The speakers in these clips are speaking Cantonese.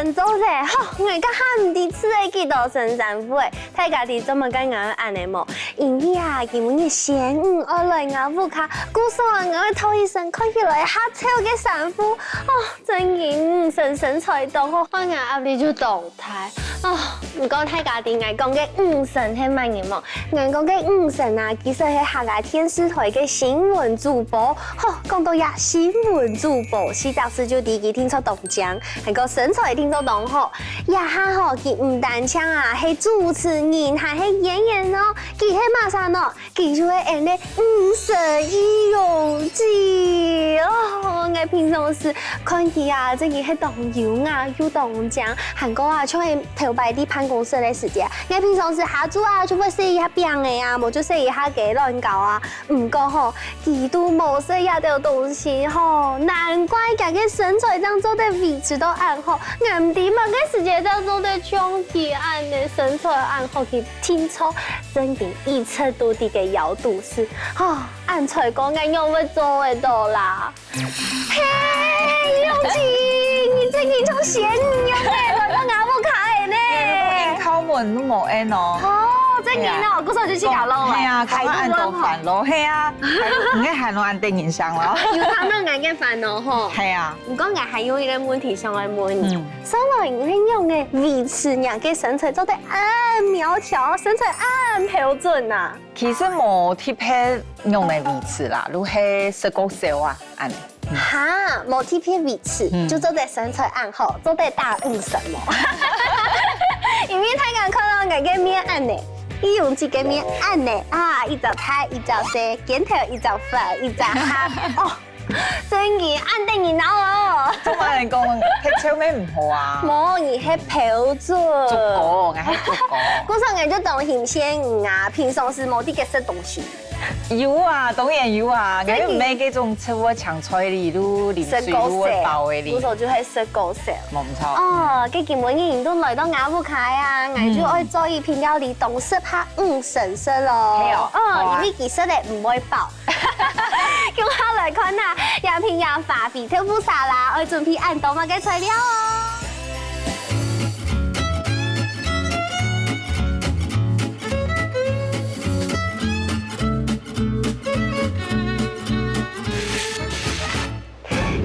神做者，吼，我家哈唔知吃的几多神山夫诶，大家伫怎么解我安尼无？因为啊，今日仙女爱来我屋卡，故说我头一身看起来哈丑嘅山夫，哦，真型神才动好，我压力就动态。哦，唔过大家伫爱讲嘅五神係乜嘢冇？我讲嘅五神啊，其實係客家電視台嘅新聞主播。吼，講到呀新聞主播，四雜事就第一聽出動獎，係個身材聽出動好。呀哈吼，佢唔單槍啊，係主持人，還係演員哦。佢係馬上哦，佢就係演咧五神義勇記哦。我平常時看佢啊，即係當遊啊，又當獎，韓國啊，像係頭擺啲辦公室嘅時間，我平常時下晝啊，就會寫一下病嘅啊，無就寫一下嘅亂搞啊。唔過吼，佢都冇寫一條東西吼，難怪佢嘅身材當做的位置都暗好，我唔知嘛嘅時間當做的長期暗嘅身材暗好，佢聽錯真嘅一尺多啲嘅搖肚是，吼，按才講嘅有乜做得到啦？嘿，勇氣，你真係種仙女嘅，來到我屋企呢？敲門都冇 N 哦。哦，真嘅哦，嗰時候就去搞咯。係啊，講按到煩咯，係啊，唔該係我按定影相咯。有他們眼嘅煩惱吼。係啊。唔過我還有一個問題想來問你，所以你用嘅維持人嘅身材做得按苗條，身材按標準啊？其實冇特別用嚟維持啦，如係食個少啊，按。哈，冇特別維持，就做得身材按好，做得大什麼？因為太敢看到我嘅面按呢。伊用自己面按呢啊，一隻太，一隻細，肩頭一隻發，一隻黑，哦，真嘅按得你腦哦。中國人講踢超咩唔好啊？冇，而係標準。足夠，我係足夠。嗰時候我就當嫌仙女啊，平常時冇啲嘅食東西。有啊，當然有啊，我唔係嗰種食我長菜嚟都連水都會爆嘅哩。嗰時候就係食高食。冇唔錯。哦，佢見每年都來到我屋企啊，我就愛做一片料理，當食下神色咯。係哦。哦，因為其實咧唔會飽。叫我來看下，有片有發肥豆腐沙拉，我準備按多乜嘅材料哦。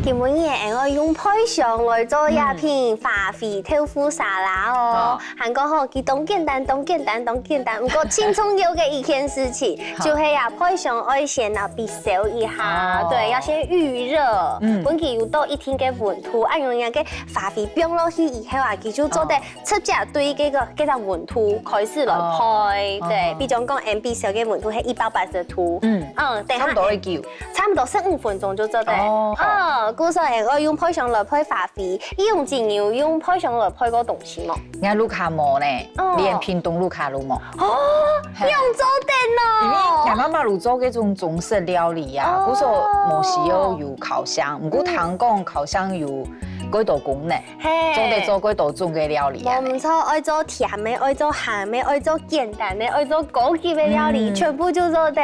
今日我用配上來做一片花肥豆腐沙拉哦。韓國吼，佢當簡單，不過輕鬆有嘅一件事情，就係呀配上愛先啊必燒一下，對，要先預熱。本期要多一天嘅溫度，按用人嘅花肥冰落去以後啊，佢就做得直接對嗰個溫度開始來配。對，比如講按必燒嘅溫度係180度。差唔多一叫。差唔多15分鐘就做得。故事我用配上來配花肥，用精油用配上來配個東西冇。我盧卡冇呢，連屏東盧卡都冇。哦，用做電因為咯。我媽媽有做嗰種中式料理啊，嗰時候冇時有烤箱，唔過聽講烤箱有幾多功能，做得做幾多種嘅料理啊。冇唔錯，愛做甜嘅，愛做鹹嘅，愛做簡單嘅，愛做高級嘅料理，全部就做得。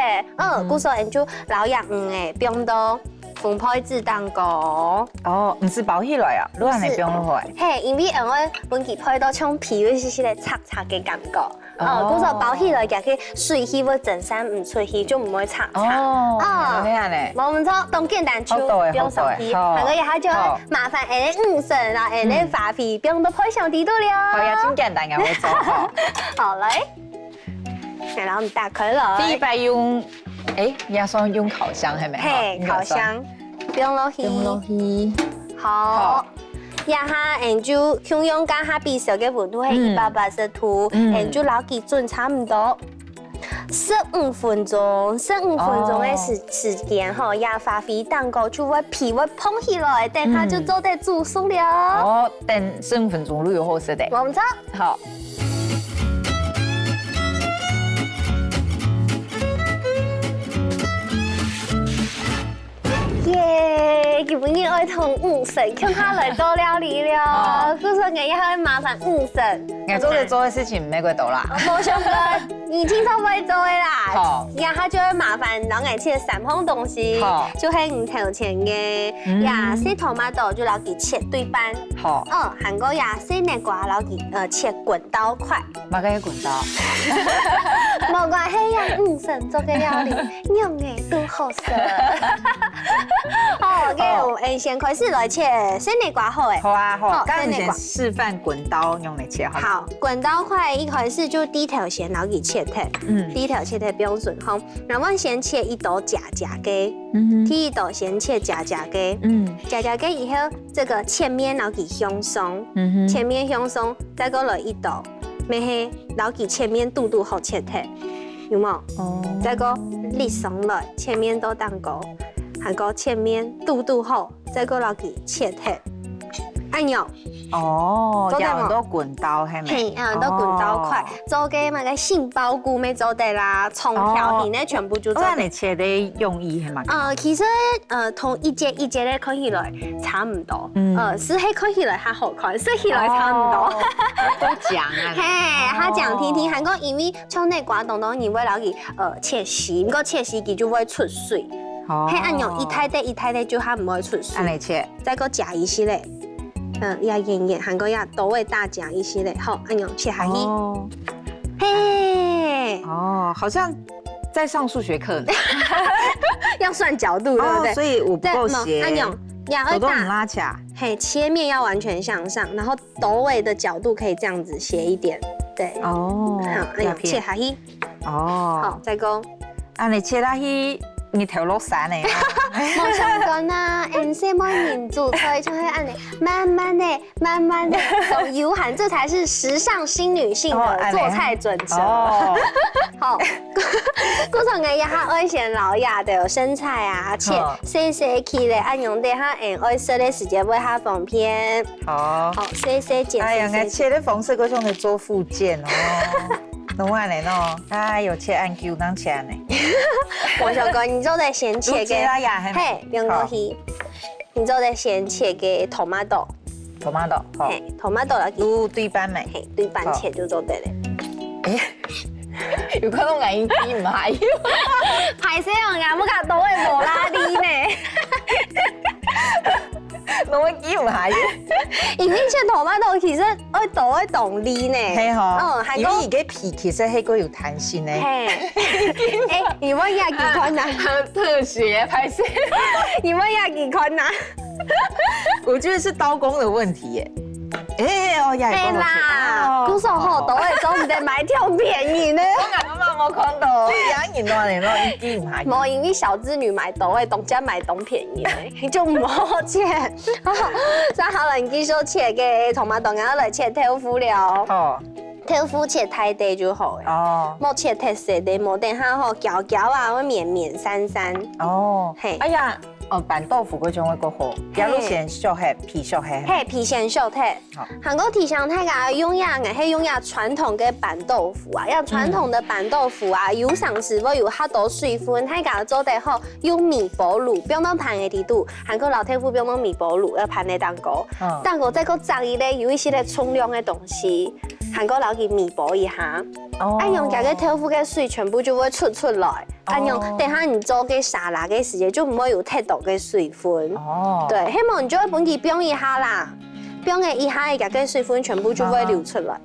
故事人就老樣嘅，變到。分配子蛋糕哦，唔是包起來啊，你係咪變落去？嘿，因為我本期配到像皮嗰啲咧擦擦嘅感覺，嗰時候包起來嘅佢水氣會整散唔出去，就唔會擦擦。哦，咩啊咧？冇唔錯，當簡單煮，不用手氣。係個一下就麻煩5神啦，你花肥不用都配上啲到了。係啊，真簡單嘅我做。好嚟，然後我們打開了。第一擺用。也算用烤箱係咪？係烤箱，不用落去。好，一下就向用家下必須嘅溫度係180度，就撈幾準差唔多15分鐘，15分鐘嘅時間吼，也花肥蛋糕就會皮會蓬起來，等下就做得煮熟了。哦，等15分鐘都有好食的。冇錯。好。耶！佢本應愛爱同五婶，看他来做料理了。故说我以后会麻烦五婶。我做的事情唔咩鬼多啦。冇想过，你听说不会做的啦。好，呀，他就会麻烦老爱切三样东西，就系五头前嘅呀，洗头马豆就老给切对半。好。韩国呀，洗内瓜老给切滚刀块。马个滚刀。冇关系呀，五婶做嘅料理，用嘅都好食。好，嘅，先开始来切洗内瓜好诶。好啊，好。刚才先示范滚刀用嚟切好。好，滚刀块一开始就低头先老给切脱，低头切脱标准吼。然后先切一刀假鸡，第一刀先切假鸡，假鸡以后这个切面老给香松，切面香松，再过来一刀，咩嘿老给切面肚好切脱，有冇？再过立松来，切面都当高，还个切面肚好，再过老给切脱。按钮哦，有很多滚刀係咪？係，有很多滾刀塊，做嘅咪個杏鮑菇咪做得啦，葱條片咧全部就做。咁你切的用意係嘛？其實同一節一節咧看起來差唔多，是係看起來還好看，食起來差唔多。都講啊。嘿，他講聽聽，韓國因為像內瓜東東，你為了佢切絲，唔過切絲佢就會出水。嘿，按用一太啲就它唔會出水。按你切，再個夾一些咧。要演韓國呀，都會大獎一些嘞。好，按鈕切下去。嘿，好像在上數學課呢。要算角度，對不對？所以我不夠斜。按鈕要都很拉起來。嘿，切面要完全向上，然後斗尾的角度可以這樣子斜一點。對。好，按鈕切下去。好，再講。按你切下去。你條落山呢？冇想講啊，什麼民族菜就會按你慢慢的走油韓，這才是時尚新女性的做菜準則。好，故從嘅一下愛先老呀的生菜啊，切細起嚟，按用啲下愛色的時間會下方便。好，細剪。哎呀，我切的方式嗰種係做福建哦。弄完了喏，有切按球當切呢。我想講，你做得先切嘅，嘿，不用客氣。你做得先切嘅토마토，嘿，토마토啦，對半咪，嘿，對半切就做得咧。如果我眼機唔係，係先我眼冇夾到係無啦啲呢。我記唔係，因為切토마토其實愛倒愛動力呢。係嗬，因為而家皮其實係個有彈性呢。你問亞幾困難？特學拍攝。你問亞幾困難？我覺得是刀工的問題耶。係啦，古時候倒係總唔得買條便宜呢。我看到養人亂嚟咯，已經唔係。冇，因為小資女買刀誒，東家買東便宜咧，就冇切。所以好啦，你繼續切嘅토마토我嚟切豆腐了。豆腐切太大就好誒。冇切太細的，冇等下好攪攪啊，會綿散散。嘿。哎呀。板豆腐嗰種會個好，假如先熟係皮熟係。嘿，皮先熟嘅。韓國提倡大家用呀，係用呀傳統嘅板豆腐啊，要傳統的板豆腐啊，有上時會有好多水分，大家做得好，用米薄爐，不用當盤嘅地度，韓國老豆腐不用當米薄爐，要盤嘅蛋糕，蛋糕再個雜一咧，有一些咧沖涼嘅東西，韓國老給米薄一下，按用夾嘅豆腐嘅水全部就會出來。按用，等下你做嘅沙拉嘅時間就唔會有太多嘅水分。對，希望你就會本佢冰一下啦，冰嘅一下，夾嘅水分全部就會流出來。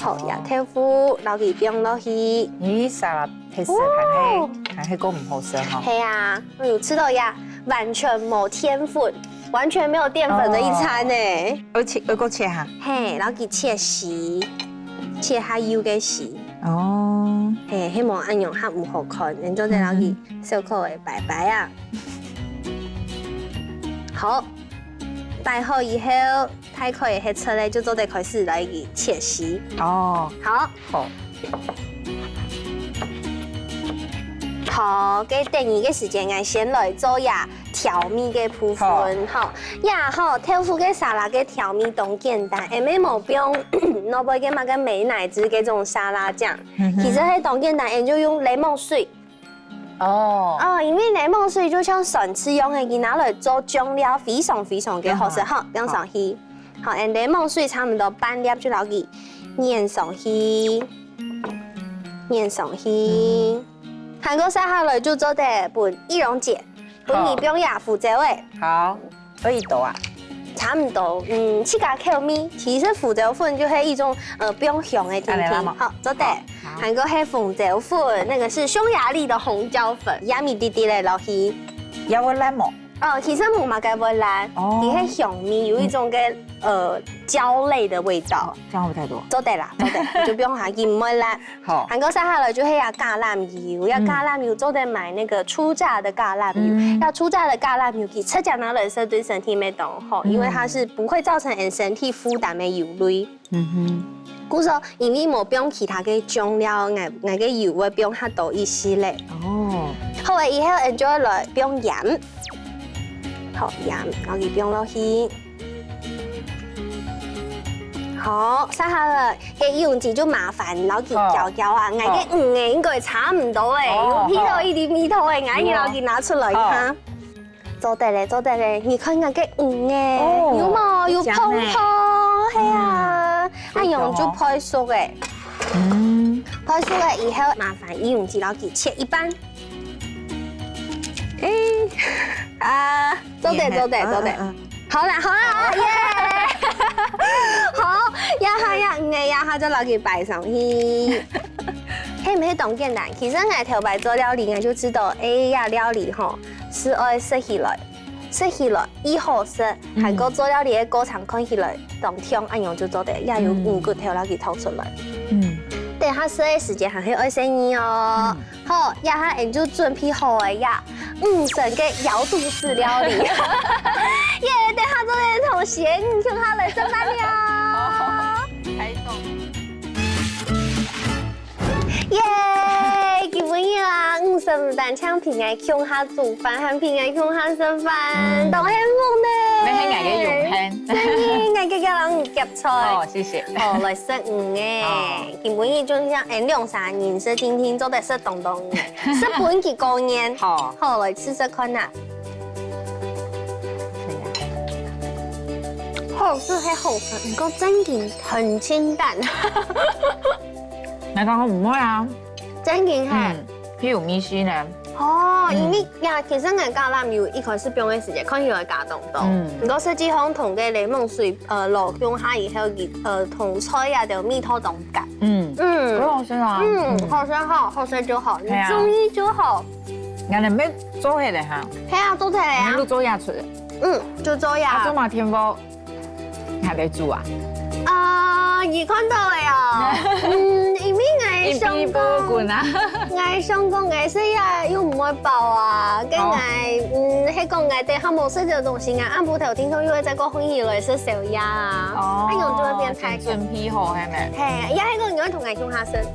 好，呀，豆腐撈佢冰落去。咦，沙拉其實係個唔好食嗬。係啊，我有吃到呀，完全冇澱粉，完全沒有澱粉的一餐呢。我個切下。嘿，撈佢切絲，切下油嘅絲。嘿，希望按用較唔好看，然後再攞去小口嘅白白啊。好，擺好以後，太可以出來就做得開始來去切絲。好。好，給第二個時間，我先來做呀調味嘅部分。好，呀好，豆腐嘅沙拉嘅調味都簡單，誒冇不用攞杯嘅買個美乃滋嘅種沙拉醬，其實係都簡單，就用檸檬水，哦，因为柠檬水就像上次用的，佢拿来做酱料，非常嘅好食。好，放上去。好，柠檬水差唔多半粒就攞佢粘上去，粘上去。韓國撒下來就做得拌薏蓉姐，拌你不用牙腐椒誒。好，可以多啊。差唔多，7個口味。其實胡椒粉就是一種不用香的甜甜。好，做得。韓國係紅椒粉，那個是匈牙利的紅椒粉，壓咪啲啲嚟落去。有冇辣冇？其實冇嘛，該不辣，它係香味，有一種嘅椒類的味道。這樣會不會太多？做得啦，做得，就不用下鹽唔會辣。好。韓國撒下來就係要橄欖油，要橄欖油做得買那個初榨的橄欖油，要初榨的橄欖油，其實吃拿來說對身體沒當好，因為它是不會造成人身體負擔的油類。故說因為冇用其他嘅醬料，我嘅油會用較多一些咧。好啊，以後 enjoy 來用鹽，好鹽，我哋用落去。好，撒下來嘅用字就麻煩，攞佢攪攪啊，我嘅嘅應該差唔多誒，有皮頭一啲味頭誒，我要攞佢拿出來哈。做得咧，做得咧，你看我嘅嘅，有冇有蓬蓬？係啊，用就配熟嘅，配熟嘅以後麻煩用字攞佢切一半。做得做得做得，好啦好啦，耶！好，壓下就攞佢擺上去。係唔係咁簡單？其實我頭擺做料理，我就知道料理吼是愛食起來以好食，韓國做料理嘅過程看起來當聽按樣就做得，也有5個頭攞佢掏出來。等下食嘅時間還係愛食你哦。好，壓下人就準備好嘅呀，5成嘅咬肚式料理。耶！等下做嘅同學，叫下來食飯了。開動。耶！基本上啊，5成唔但搶平安向下煮飯，還平安向下食飯，都幸福呢。你係我嘅榮幸。真係，我嘅人夾菜。哦，謝謝。哦，來食嘅，基本上就像2-3年食天天做得食東東嘅，食本幾個年。好，好來試試看啊。好吃係好食，不過真件很清淡。你講我唔會啊？真件係，譬如米線呢？因為呀，其實我橄欖油一開始用嘅時間，看起來加凍凍。如果實際上同嘅檸檬水落用下以後，同菜啊條米湯凍夾。好食啊！好食好，好食就好，你中意就好。我哋咩做起嚟嚇？係啊，做起嚟啊。你都做嘢出嚟？就做嘢。做埋天波，係你煮啊？而看到嘅啊，因為我上工嘅時啊，又唔會爆啊，跟我喺講嘅啲項目食嘅東西啊，按部頭天都又會再過歡喜來食小鴨啊，咁樣就會變太準備好係咪？係，而家喺個人同我向下食。